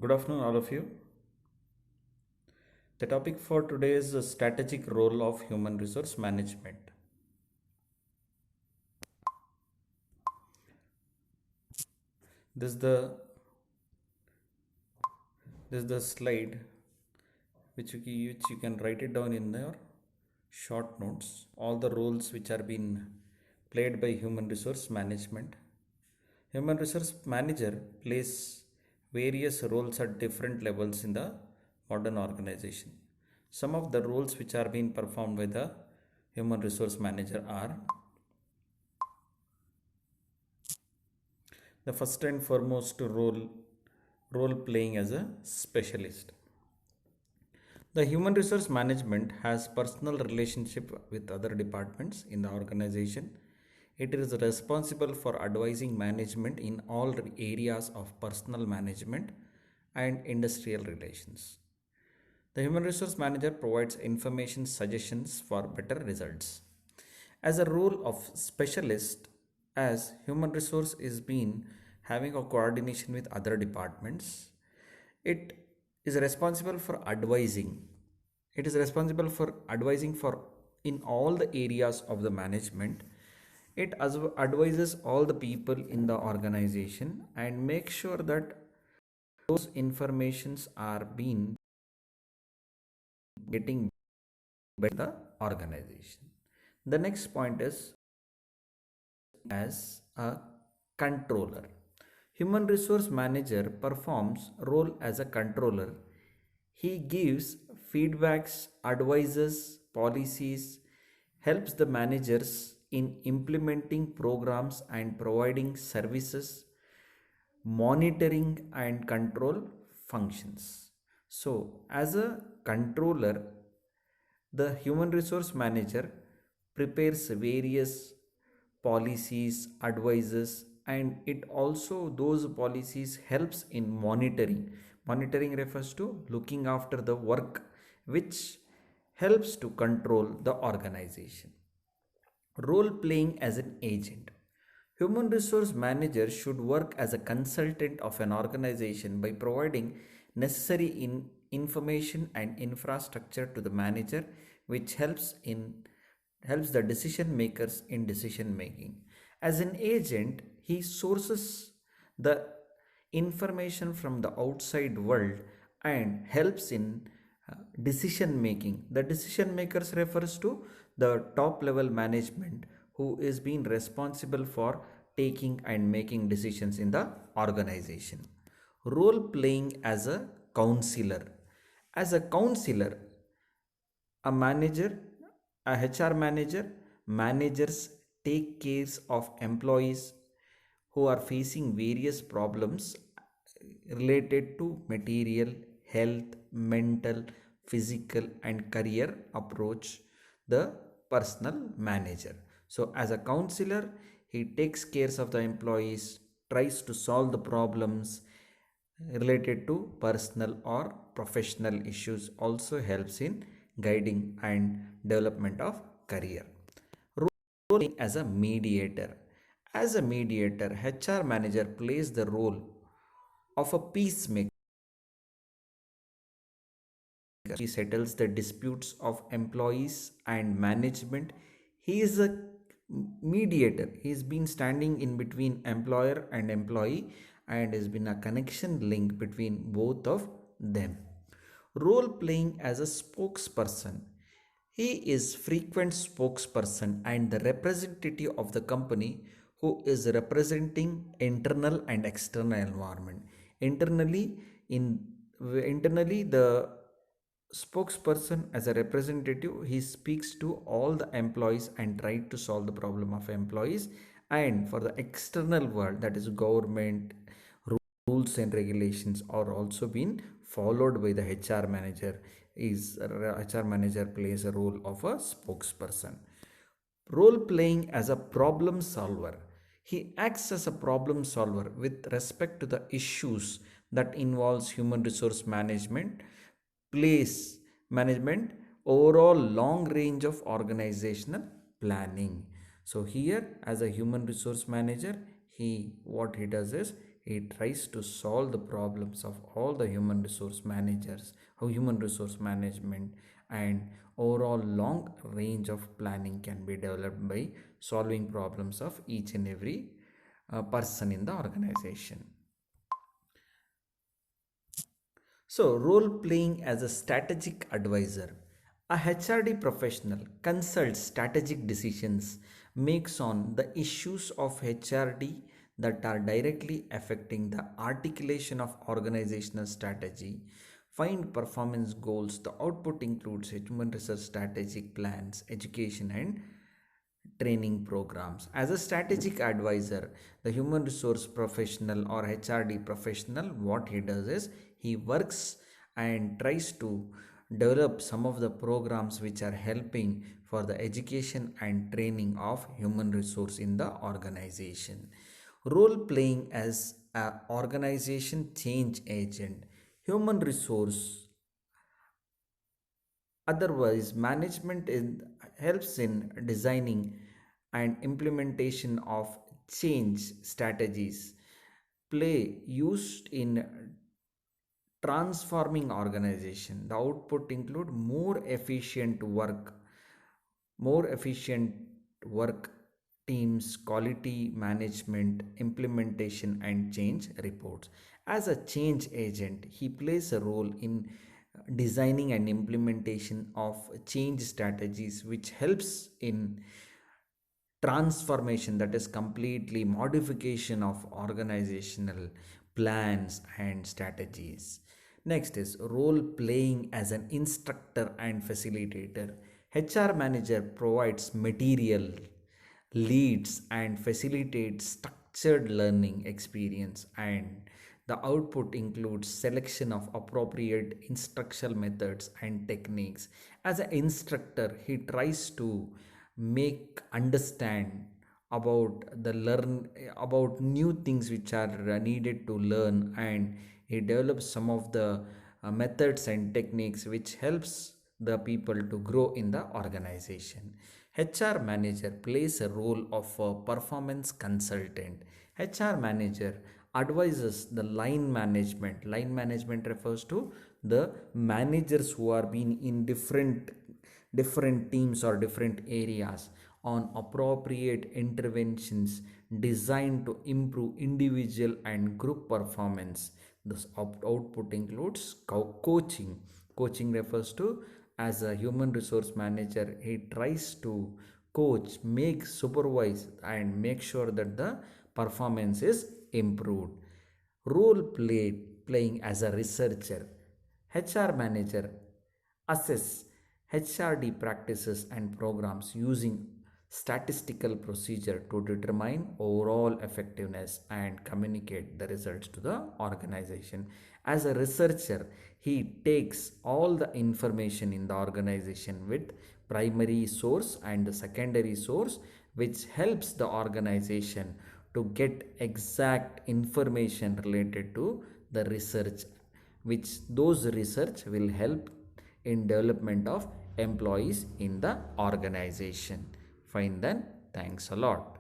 Good afternoon, all of you. The topic for today is the strategic role of human resource management. This is the this is the slide which you can write it down in your short notes. All the roles which are being played by human resource management. Human resource manager plays various roles at different levels in the modern organization. Some of the roles which are being performed by the human resource manager are the first and foremost role playing as a specialist. The human resource management has personal relationship with other departments in the organization. It is responsible for advising management in all areas of personal management and industrial relations. The human resource manager provides information suggestions for better results. As a role of specialist, as human resource is being having a coordination with other departments, it is responsible for advising. It is responsible for advising for in all the areas of the management. It advises all the people in the organization and make sure that those informations are being getting by the organization. The next point is as a controller. Human resource manager performs role as a controller. He gives feedbacks, advises, policies, helps the managers in implementing programs and providing services, monitoring and control functions. So, as a controller, the human resource manager prepares various policies, advises, and it also those policies helps in monitoring. Monitoring refers to looking after the work which helps to control the organization. Role playing as an agent. Human resource managers should work as a consultant of an organization by providing necessary information and infrastructure to the manager, which helps the decision makers in decision making. As an agent, he sources the information from the outside world and helps in decision making. The decision makers refers to the top level management who is being responsible for taking and making decisions in the organization. Role playing as a counselor. As a counselor, a manager, a HR manager, managers take care of employees who are facing various problems related to material, health, mental, physical, and career approach the personal manager. So, as a counselor, he takes care of the employees, tries to solve the problems related to personal or professional issues, also helps in guiding and development of career. Role as a mediator. As a mediator, HR manager plays the role of a peacemaker. He settles the disputes of employees and management. He is a mediator. He's been standing in between employer and employee and has been a connection link between both of them. Role playing as a spokesperson. He is frequent spokesperson and the representative of the company who is representing internal and external environment. Internally, in internally the spokesperson as a representative, he speaks to all the employees and try to solve the problem of employees, and for the external world, that is government, rules and regulations are also being followed by the HR manager. Is HR manager plays a role of a spokesperson. Role playing as a problem solver. He acts as a problem solver with respect to the issues that involves human resource management, place management, overall long range of organizational planning. So here as a human resource manager, he what he does is he tries to solve the problems of all the human resource managers, how human resource management and overall long range of planning can be developed by solving problems of each and every person in the organization. So, role playing as a strategic advisor. A HRD professional consults strategic decisions, makes on the issues of HRD that are directly affecting the articulation of organizational strategy, find performance goals. The output includes human research strategic plans, education, and training programs. As a strategic advisor, the human resource professional or HRD professional, what he does is he works and tries to develop some of the programs which are helping for the education and training of human resource in the organization. Role playing as a organization change agent. Human resource otherwise, management helps in designing and implementation of change strategies, play used in transforming organization. The output include more efficient work teams, quality management, implementation, and change reports. As a change agent, he plays a role in designing and implementation of change strategies, which helps in transformation, that is completely modification of organizational plans and strategies. Next is role playing as an instructor and facilitator. HR manager provides material, leads and facilitates structured learning experience, and the output includes selection of appropriate instructional methods and techniques. As an instructor, he tries to make understand about the learn about new things which are needed to learn, and he develops some of the methods and techniques which helps the people to grow in the organization. HR manager plays a role of a performance consultant. HR manager advises the line management. Line management refers to the managers who are being in different teams or different areas on appropriate interventions designed to improve individual and group performance. This output includes coaching. Coaching refers to, as a human resource manager, he tries to coach, make, supervise, and make sure that the performance is improved. Playing as a researcher. HR manager assess HRD practices and programs using statistical procedure to determine overall effectiveness and communicate the results to the organization. As a researcher, he takes all the information in the organization with primary source and the secondary source, which helps the organization to get exact information related to the research, which those research will help in development of employees in the organization. Fine then, thanks a lot.